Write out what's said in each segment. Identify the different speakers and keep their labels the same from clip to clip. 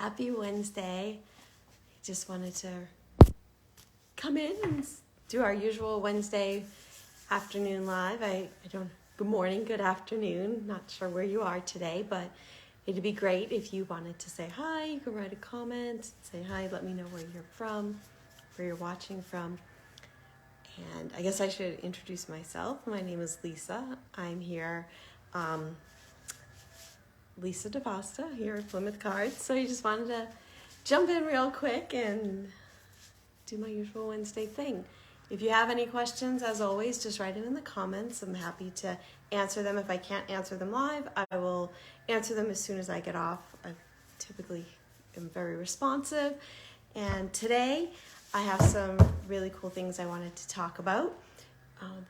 Speaker 1: Happy Wednesday. Just wanted to come in and do our usual Wednesday afternoon live. Good morning, good afternoon. Not sure where you are today, but it'd be great if you wanted to say hi. You can write a comment, say hi, let me know where you're from, where you're watching from. And I guess I should introduce myself. My name is Lisa. I'm here, Lisa DePasta here at Plymouth Cards. So I just wanted to jump in real quick and do my usual Wednesday thing. If you have any questions, as always, just write them in the comments. I'm happy to answer them. If I can't answer them live, I will answer them as soon as I get off. I typically am very responsive. And today I have some really cool things I wanted to talk about.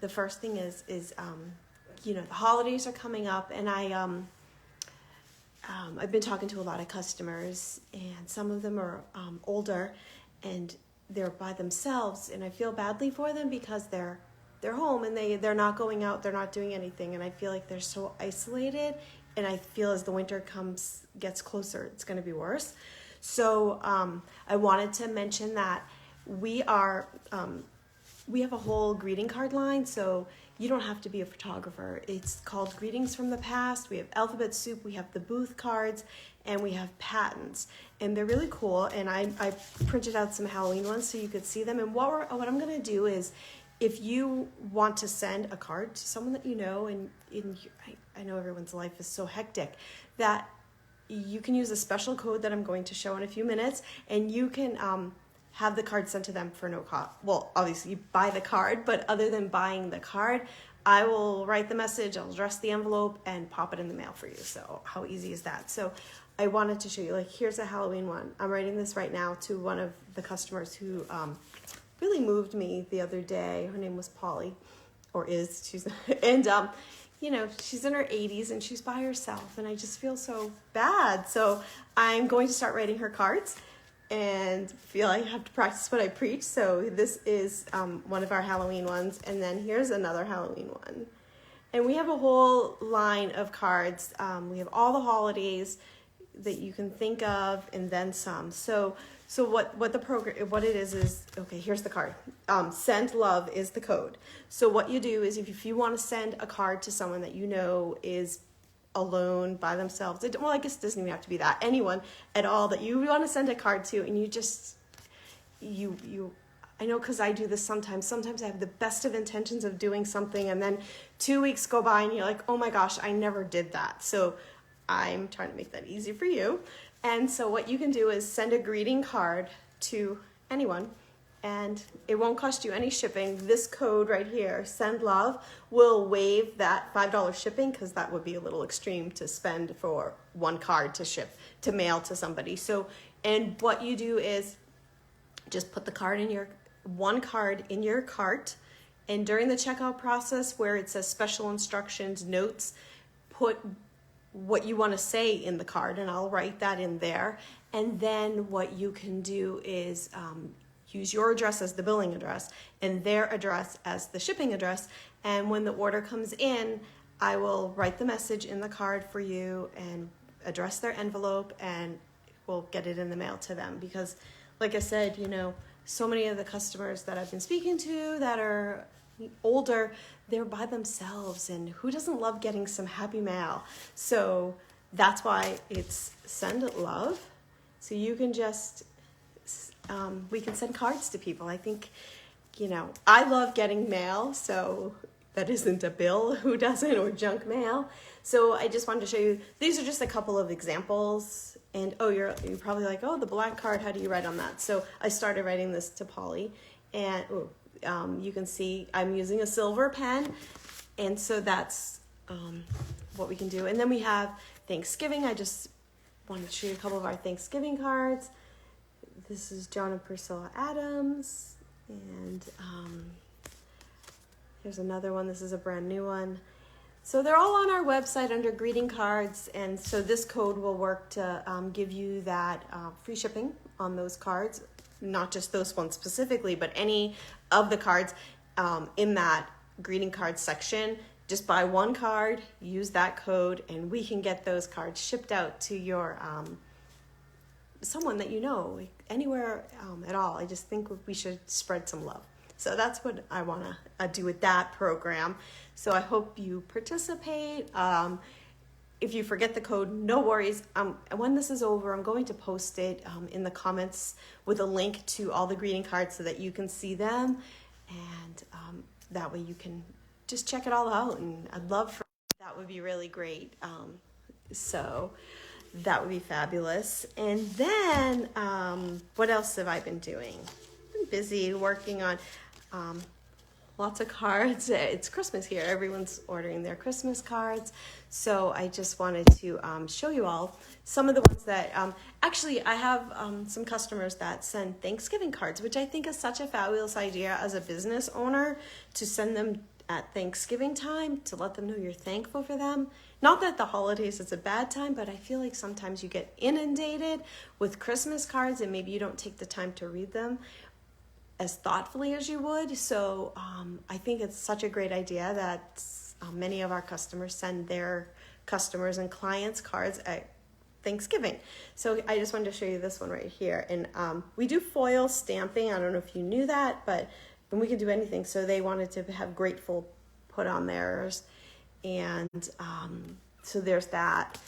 Speaker 1: The first thing is the holidays are coming up, and I've been talking to a lot of customers, and some of them are older, and they're by themselves, and I feel badly for them because they're home and they're not going out, they're not doing anything, and I feel like they're so isolated, and I feel as the winter gets closer, it's going to be worse. So I wanted to mention that we have a whole greeting card line, so you don't have to be a photographer. It's called Greetings from the Past. We have alphabet soup, we have the booth cards, and we have patents. And they're really cool, and I printed out some Halloween ones so you could see them. And what I'm going to do is, if you want to send a card to someone that you know, and I know everyone's life is so hectic, that you can use a special code that I'm going to show in a few minutes, and you can have the card sent to them for no cost. Well, obviously you buy the card, but other than buying the card, I will write the message, I'll address the envelope, and pop it in the mail for you. So how easy is that? So I wanted to show you, here's a Halloween one. I'm writing this right now to one of the customers who really moved me the other day. Her name was Polly, or is, and she's in her 80s and she's by herself, and I just feel so bad. So I'm going to start writing her cards and feel I have to practice what I preach. So this is one of our Halloween ones, and then here's another Halloween one. And we have a whole line of cards. We have all the holidays that you can think of, and then some. So what it is, okay, here's the card. SENDLOVE is the code. So what you do is, if you want to send a card to someone that you know is alone by themselves, I guess it doesn't even have to be that, anyone at all that you want to send a card to, and I know, because I do this sometimes I have the best of intentions of doing something, and then 2 weeks go by and you're like, oh my gosh, I never did that. So I'm trying to make that easy for you. And so what you can do is send a greeting card to anyone, and it won't cost you any shipping. This code right here, SENDLOVE, will waive that $5 shipping, because that would be a little extreme to spend for one card to mail to somebody. So, and what you do is just put one card in your cart, and during the checkout process where it says special instructions, notes, put what you want to say in the card, and I'll write that in there. And then what you can do is use your address as the billing address and their address as the shipping address. And when the order comes in, I will write the message in the card for you and address their envelope, and we'll get it in the mail to them. Because like I said, so many of the customers that I've been speaking to that are older, they're by themselves, and who doesn't love getting some happy mail? So that's why it's SENDLOVE. So you can just we can send cards to people. I think, I love getting mail, so that isn't a bill. Who doesn't? Or junk mail. So I just wanted to show you, these are just a couple of examples. And you're probably like, the black card, how do you write on that? So I started writing this to Polly, and you can see I'm using a silver pen, and so that's what we can do. And then we have Thanksgiving. I just wanted to show you a couple of our Thanksgiving cards. This is John and Priscilla Adams, and here's another one. This is a brand new one. So they're all on our website under greeting cards, and so this code will work to give you that free shipping on those cards, not just those ones specifically, but any of the cards in that greeting card section. Just buy one card, use that code, and we can get those cards shipped out to your someone that you know, anywhere at all. I just think we should spread some love. So that's what I want to do with that program. So I hope you participate. If you forget the code, no worries. When this is over, I'm going to post it in the comments with a link to all the greeting cards so that you can see them. And that way you can just check it all out. And I'd love for that would be really great. So that would be fabulous. And then what else have I been doing? I've been busy working on lots of cards. It's Christmas here. Everyone's ordering their Christmas cards. So I just wanted to show you all some of the ones that, actually I have some customers that send Thanksgiving cards, which I think is such a fabulous idea as a business owner to send them at Thanksgiving time to let them know you're thankful for them. Not that the holidays is a bad time, but I feel like sometimes you get inundated with Christmas cards and maybe you don't take the time to read them as thoughtfully as you would. So I think it's such a great idea that many of our customers send their customers and clients cards at Thanksgiving. So I just wanted to show you this one right here. And we do foil stamping. I don't know if you knew that, but we can do anything. So they wanted to have grateful put on theirs. And so there's that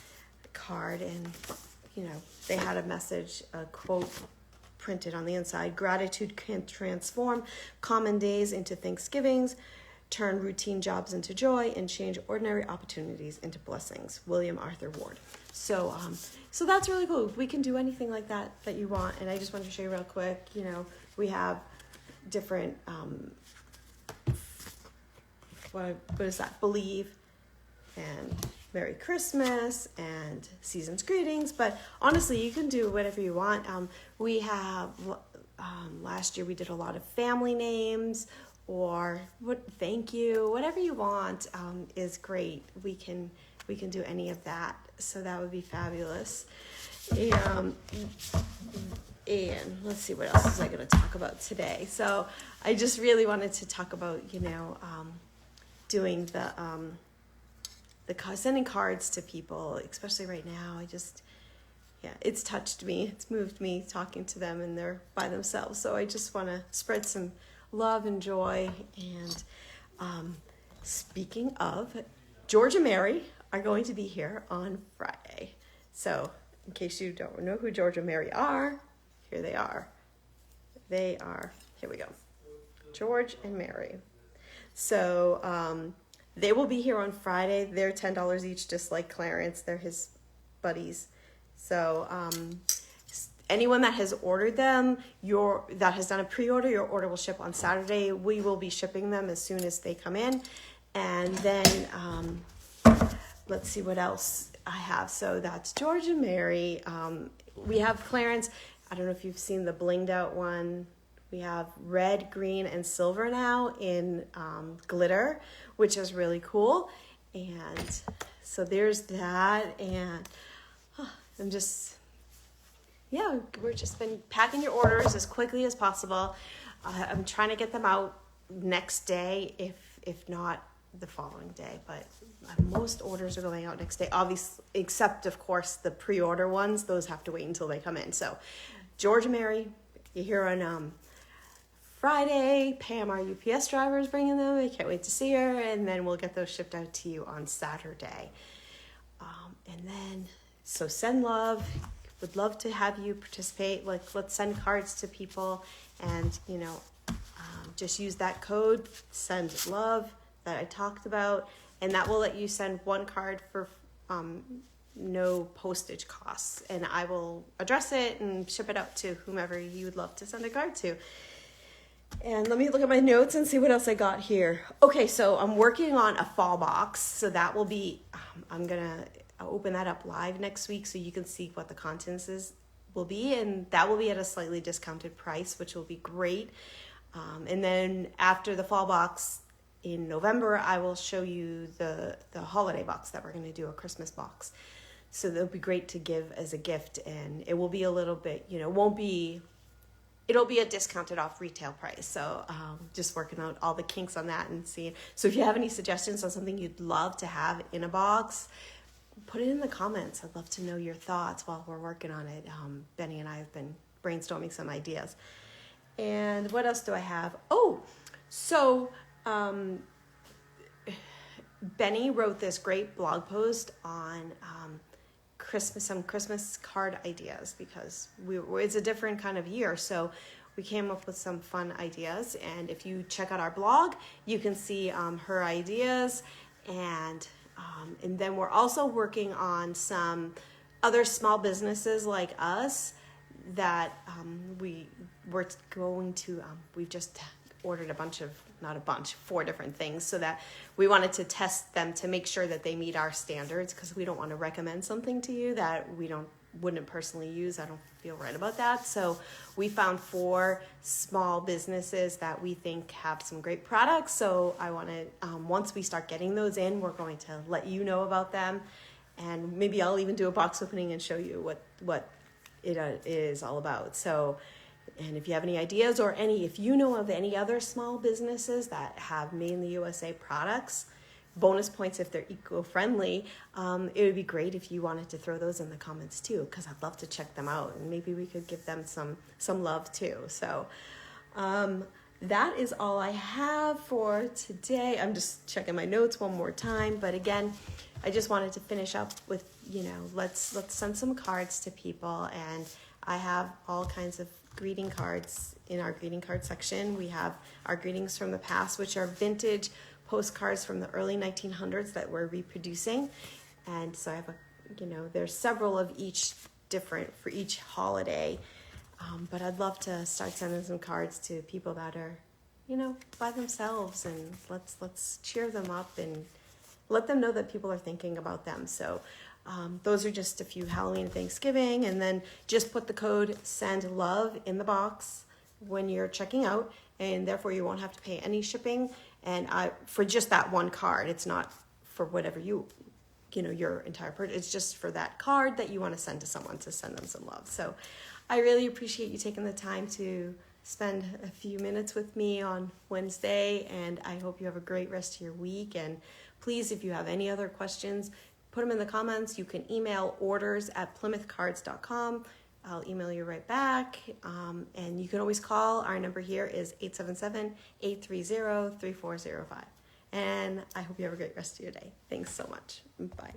Speaker 1: card. And, you know, they had a message, a quote printed on the inside. Gratitude can transform common days into Thanksgivings, turn routine jobs into joy, and change ordinary opportunities into blessings. William Arthur Ward. So so that's really cool. We can do anything like that you want. And I just wanted to show you real quick, you know, we have different, what is that? Believe and Merry Christmas and season's greetings. But honestly, you can do whatever you want. We have, last year we did a lot of family names or thank you, whatever you want is great. We can do any of that. So that would be fabulous. And let's see, what else was I going to talk about today? So I just really wanted to talk about, you know, doing the sending cards to people, especially right now. It's touched me. It's moved me talking to them, and they're by themselves. So I just want to spread some love and joy. And speaking of, George and Mary are going to be here on Friday. So in case you don't know who George and Mary are, here they are. Here we go. George and Mary. So they will be here on Friday. They're $10 each, just like Clarence. They're his buddies. So anyone that has ordered them, that has done a pre-order, your order will ship on Saturday. We will be shipping them as soon as they come in. And then let's see what else I have. So that's George and Mary. We have Clarence. I don't know if you've seen the blinged out one. We have red, green, and silver now in glitter, which is really cool. And so there's that. And we're just been packing your orders as quickly as possible. I'm trying to get them out next day, if not the following day. But most orders are going out next day, obviously, except, of course, the pre-order ones. Those have to wait until they come in. So George and Mary, you're here on Friday. Pam, our UPS driver, is bringing them. I can't wait to see her. And then we'll get those shipped out to you on Saturday. And then, so SENDLOVE. Would love to have you participate. Like, let's send cards to people and, you know, just use that code, SENDLOVE, that I talked about. And that will let you send one card for no postage costs. And I will address it and ship it out to whomever you would love to send a card to. And let me look at my notes and see what else I got here. Okay, so I'm working on a fall box. So that will be, I'm going to open that up live next week so you can see what the contents will be. And that will be at a slightly discounted price, which will be great. And then after the fall box in November, I will show you the holiday box that we're going to do, a Christmas box. So that'll be great to give as a gift. And it will be a little bit, you know, it'll be a discounted off retail price. So just working out all the kinks on that and seeing. So if you have any suggestions on something you'd love to have in a box, put it in the comments. I'd love to know your thoughts while we're working on it. Benny and I have been brainstorming some ideas. And what else do I have? Oh, so Benny wrote this great blog post on some Christmas card ideas, because it's a different kind of year. So we came up with some fun ideas. And if you check out our blog, you can see her ideas. And then we're also working on some other small businesses like us that we're going to, we've just ordered four different things, so that we wanted to test them to make sure that they meet our standards, because we don't want to recommend something to you that we wouldn't personally use. I don't feel right about that. So we found 4 small businesses that we think have some great products. So I want to, once we start getting those in, we're going to let you know about them. And maybe I'll even do a box opening and show you what it is all about. So, and if you have any ideas, or if you know of any other small businesses that have made in the USA products, bonus points if they're eco-friendly, it would be great if you wanted to throw those in the comments too, because I'd love to check them out, and maybe we could give them some love too. So that is all I have for today. I'm just checking my notes one more time, but again, I just wanted to finish up with, let's send some cards to people. And I have all kinds of greeting cards in our greeting card section. We have our greetings from the past, which are vintage postcards from the early 1900s that we're reproducing. And so I have there's several of each different for each holiday. But I'd love to start sending some cards to people that are, by themselves, and let's cheer them up and let them know that people are thinking about them. So those are just a few Halloween and Thanksgiving, and then just put the code SENDLOVE in the box when you're checking out, and therefore you won't have to pay any shipping. And for just that one card, it's not for whatever your entire purchase. It's just for that card that you want to send to someone, to send them some love. So I really appreciate you taking the time to spend a few minutes with me on Wednesday, and I hope you have a great rest of your week. And please, if you have any other questions, put them in the comments. You can email orders@plymouthcards.com. I'll email you right back. And you can always call. Our number here is 877-830-3405. And I hope you have a great rest of your day. Thanks so much. Bye.